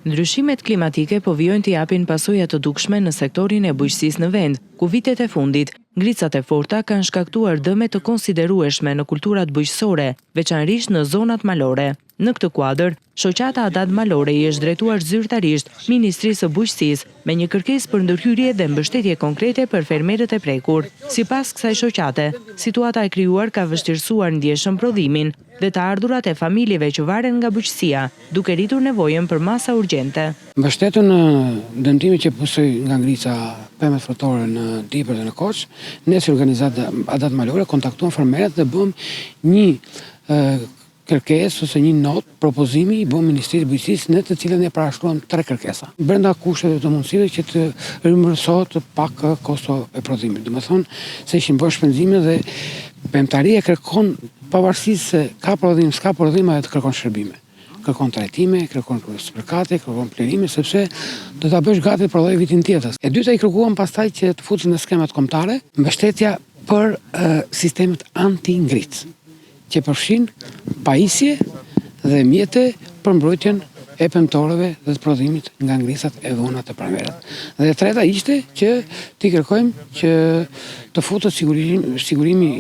Ndryshimet klimatike po vijojnë të japin pasoja të dukshme në sektorin e bujqësisë në vend, ku vitet e fundit, ngricat e forta kanë shkaktuar dëme të konsiderueshme në kulturat bujqësore, veçanërisht në zonat malore. Në këtë kuadër, shoqata Adat Malore i është drejtuar zyrtarisht Ministrisë së Bujqësisë me një kërkesë për ndërhyrje dhe mbështetje konkrete për fermerët e prekur. Sipas kësaj shoqate, situata e krijuar ka vështirësuar ndjeshëm prodhimin dhe të ardhurat e familjeve që varen nga bujqësia, duke rritur nevojën për masa urgjente. Mbështetur në dëmtimin që pusoj nga ngrica pemet frutore në Dipër dhe në Korç, ne si organizatë Adat Malore kontaktuam fermerët dhe bëm një kërkesë ose një notë propozimi i bëm Ministrisë së Bujqësisë në të cilën e parashkruam 3 kërkesa. Brenda kushteve të mundësive që të rimërsohet pak kosto e prodhimit. Do të thonë se ishin bërë shpenzime dhe pemtaria kërkon pavarësisht se ka prodhim, s'ka prodhim, ajo të kërkon shërbime. Kërkon trajtime, kërkon spërkate, kërkon plerime, sepse do ta bësh gati të prodhoj vitin tjetër. E dyta i kërkuam pastaj që të futen në skemat kombëtare mbështetja për sistemet anti-ngritës, që përfshin pajisje dhe mjete për mbrojtjen e pemtorëve dhe të prodhimit nga ngrisat e dhunat të pranverët. Dhe e treta ishte që t'i kërkojmë që të futet sigurimi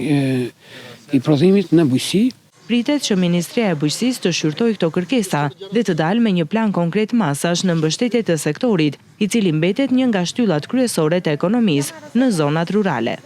i prodhimit në bujqësi. Pritet që Ministria e Bujqësisë të shqyrtojë këto kërkesa dhe të dalë me një plan konkret masash në mbështetje të sektorit, i cili mbetet një nga shtyllat kryesore të ekonomisë në zonat rurale.